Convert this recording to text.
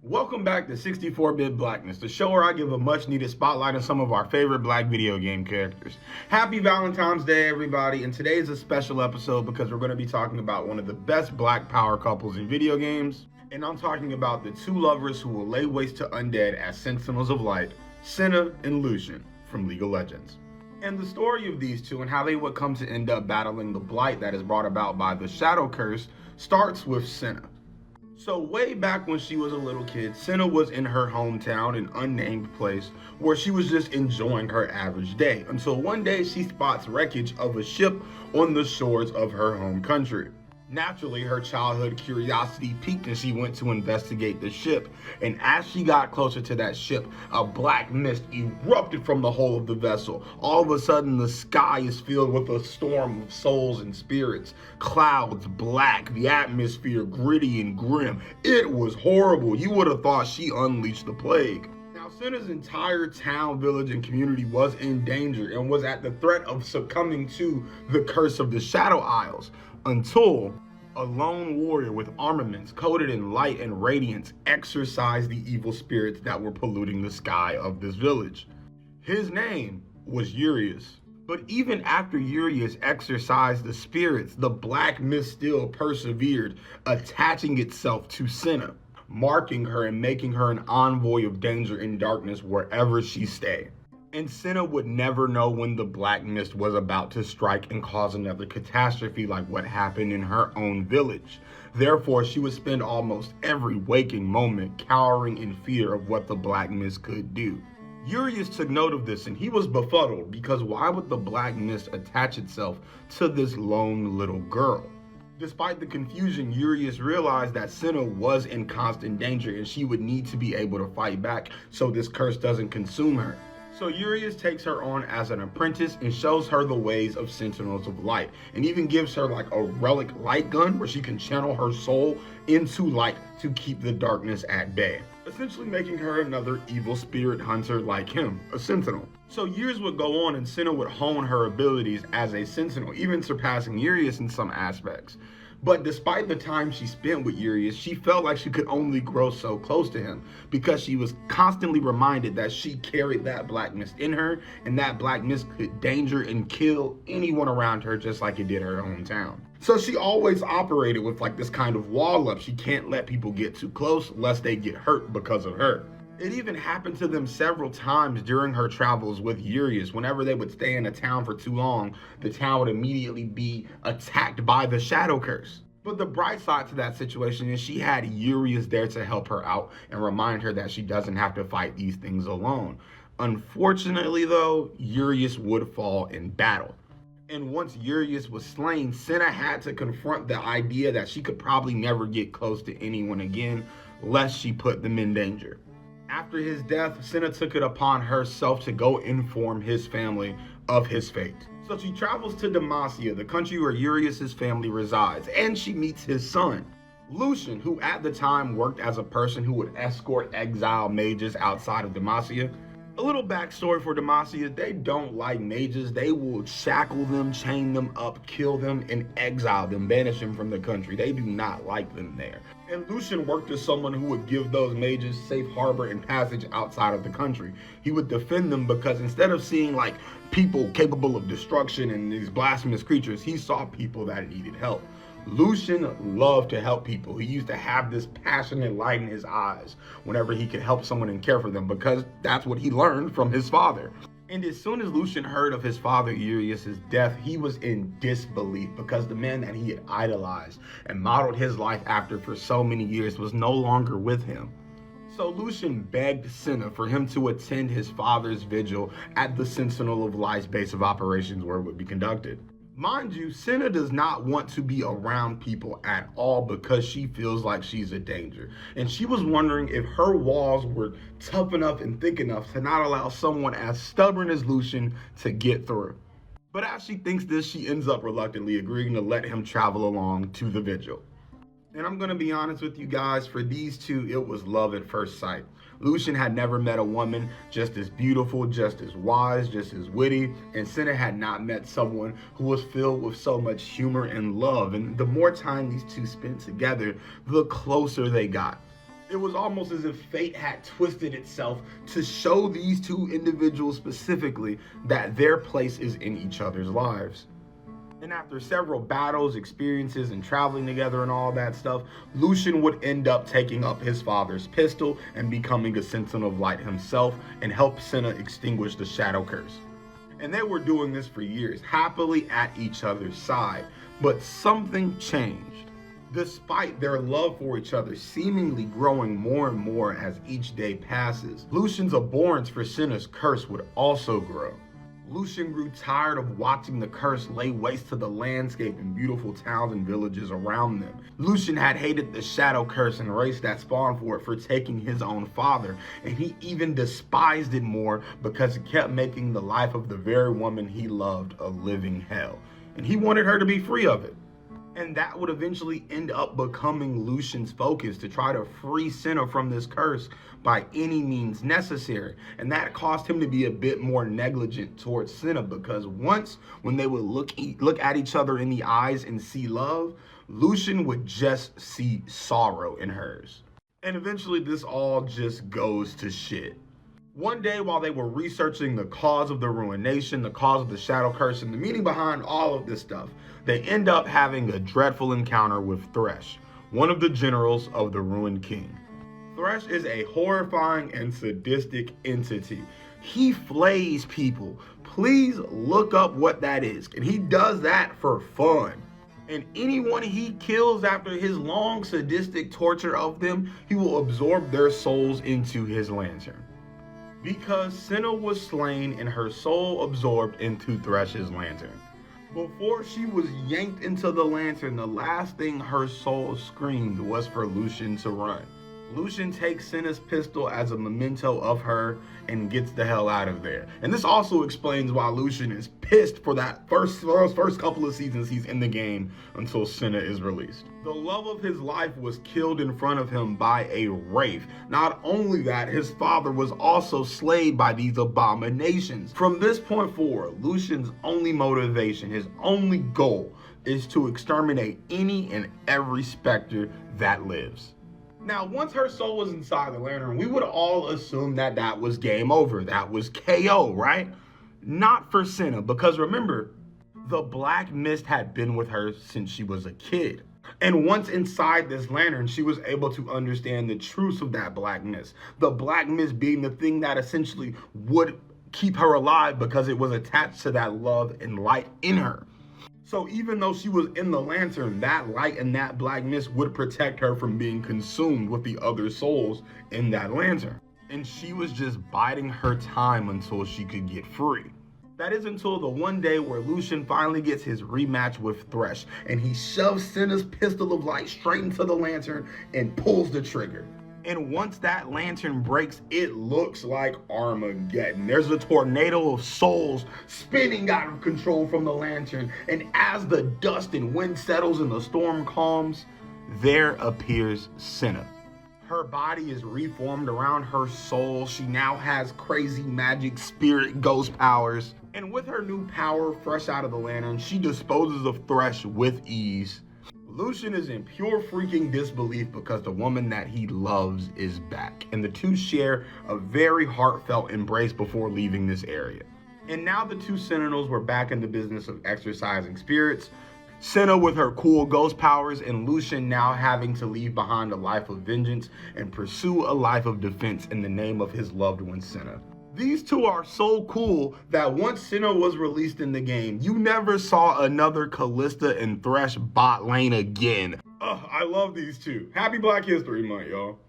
Welcome back to 64-Bit Blackness, the show where I give a much-needed spotlight on some of our favorite black video game characters. Happy Valentine's Day, everybody, and today is a special episode because we're going to be talking about one of the best black power couples in video games, and I'm talking about the two lovers who will lay waste to undead as Sentinels of Light, Senna and Lucian from League of Legends. And the story of these two and how they would come to end up battling the blight that is brought about by the Shadow Curse starts with Senna. So way back when she was a little kid, Senna was in her hometown, an unnamed place, where she was just enjoying her average day, until one day she spots wreckage of a ship on the shores of her home country. Naturally, her childhood curiosity piqued and she went to investigate the ship, and as she got closer to that ship, a black mist erupted from the hull of the vessel. All of a sudden, the sky is filled with a storm of souls and spirits. Clouds black, the atmosphere gritty and grim. It was horrible. You would have thought she unleashed the plague. Now, Senna's entire town, village, and community was in danger and was at the threat of succumbing to the curse of the Shadow Isles, until a lone warrior with armaments coated in light and radiance exorcised the evil spirits that were polluting the sky of this village. His name was Urias. But even after Urias exorcised the spirits, the black mist still persevered, attaching itself to Senna, marking her and making her an envoy of danger and darkness wherever she stayed. And Senna would never know when the black mist was about to strike and cause another catastrophe like what happened in her own village. Therefore, she would spend almost every waking moment cowering in fear of what the black mist could do. Urias took note of this and he was befuddled, because why would the black mist attach itself to this lone little girl? Despite the confusion, Urias realized that Senna was in constant danger and she would need to be able to fight back so this curse doesn't consume her. So Urias takes her on as an apprentice and shows her the ways of Sentinels of Light, and even gives her like a relic light gun where she can channel her soul into light to keep the darkness at bay, essentially making her another evil spirit hunter like him, a Sentinel. So years would go on and Senna would hone her abilities as a Sentinel, even surpassing Urias in some aspects. But despite the time she spent with Urias, she felt like she could only grow so close to him, because she was constantly reminded that she carried that black mist in her, and that black mist could danger and kill anyone around her just like it did her hometown. So she always operated with like this kind of wall up. She can't let people get too close lest they get hurt because of her. It even happened to them several times during her travels with Urias. Whenever they would stay in a town for too long, the town would immediately be attacked by the Shadow Curse. But the bright side to that situation is she had Urias there to help her out and remind her that she doesn't have to fight these things alone. Unfortunately though, Urias would fall in battle. And once Urias was slain, Senna had to confront the idea that she could probably never get close to anyone again, lest she put them in danger. After his death, Senna took it upon herself to go inform his family of his fate. So she travels to Demacia, the country where Urias' family resides, and she meets his son, Lucian, who at the time worked as a person who would escort exile mages outside of Demacia. A little backstory for Demacia: they don't like mages. They will shackle them, chain them up, kill them, and exile them, banish them from the country. They do not like them there. And Lucian worked as someone who would give those mages safe harbor and passage outside of the country. He would defend them, because instead of seeing like people capable of destruction and these blasphemous creatures, he saw people that needed help. Lucian loved to help people. He used to have this passionate light in his eyes whenever he could help someone and care for them, because that's what he learned from his father. And as soon as Lucian heard of his father Urias' death, he was in disbelief, because the man that he had idolized and modeled his life after for so many years was no longer with him. So Lucian begged Senna for him to attend his father's vigil at the Sentinel of Light's base of operations where it would be conducted. Mind you, Senna does not want to be around people at all because she feels like she's a danger. And she was wondering if her walls were tough enough and thick enough to not allow someone as stubborn as Lucian to get through. But as she thinks this, she ends up reluctantly agreeing to let him travel along to the vigil. And I'm gonna be honest with you guys, for these two, it was love at first sight. Lucian had never met a woman just as beautiful, just as wise, just as witty, and Senna had not met someone who was filled with so much humor and love. And the more time these two spent together, the closer they got. It was almost as if fate had twisted itself to show these two individuals specifically that their place is in each other's lives. And after several battles, experiences, and traveling together and all that stuff, Lucian would end up taking up his father's pistol and becoming a Sentinel of Light himself and help Senna extinguish the Shadow Curse. And they were doing this for years, happily at each other's side. But something changed. Despite their love for each other seemingly growing more and more as each day passes, Lucian's abhorrence for Senna's curse would also grow. Lucian grew tired of watching the curse lay waste to the landscape and beautiful towns and villages around them. Lucian had hated the Shadow Curse and race that spawned for it for taking his own father, and he even despised it more because it kept making the life of the very woman he loved a living hell, and he wanted her to be free of it. And that would eventually end up becoming Lucian's focus, to try to free Senna from this curse by any means necessary. And that caused him to be a bit more negligent towards Senna, because once when they would look at each other in the eyes and see love, Lucian would just see sorrow in hers. And eventually this all just goes to shit. One day while they were researching the cause of the ruination, the cause of the Shadow Curse, and the meaning behind all of this stuff, they end up having a dreadful encounter with Thresh, one of the generals of the Ruined King. Thresh is a horrifying and sadistic entity. He flays people. Please look up what that is. And he does that for fun. And anyone he kills after his long sadistic torture of them, he will absorb their souls into his lantern. Because Senna was slain and her soul absorbed into Thresh's lantern. Before she was yanked into the lantern, the last thing her soul screamed was for Lucian to run. Lucian takes Senna's pistol as a memento of her and gets the hell out of there. And this also explains why Lucian is pissed for those first couple of seasons he's in the game until Senna is released. The love of his life was killed in front of him by a wraith. Not only that, his father was also slayed by these abominations. From this point forward, Lucian's only motivation, his only goal, is to exterminate any and every specter that lives. Now, once her soul was inside the lantern, we would all assume that that was game over. That was KO, right? Not for Senna, because remember, the Black Mist had been with her since she was a kid. And once inside this lantern, she was able to understand the truths of that Black Mist. The Black Mist being the thing that essentially would keep her alive because it was attached to that love and light in her. So even though she was in the lantern, that light and that Black Mist would protect her from being consumed with the other souls in that lantern. And she was just biding her time until she could get free. That is until the one day where Lucian finally gets his rematch with Thresh, and he shoves Senna's pistol of light straight into the lantern and pulls the trigger. And once that lantern breaks, it looks like Armageddon. There's a tornado of souls spinning out of control from the lantern. And as the dust and wind settles and the storm calms, there appears Senna. Her body is reformed around her soul. She now has crazy magic spirit ghost powers. And with her new power fresh out of the lantern, she disposes of Thresh with ease. Lucian is in pure freaking disbelief because the woman that he loves is back, and the two share a very heartfelt embrace before leaving this area. And now the two Sentinels were back in the business of exercising spirits, Senna with her cool ghost powers, and Lucian now having to leave behind a life of vengeance and pursue a life of defense in the name of his loved one Senna. These two are so cool that once Senna was released in the game, you never saw another Callista and Thresh bot lane again. I love these two. Happy Black History Month, y'all.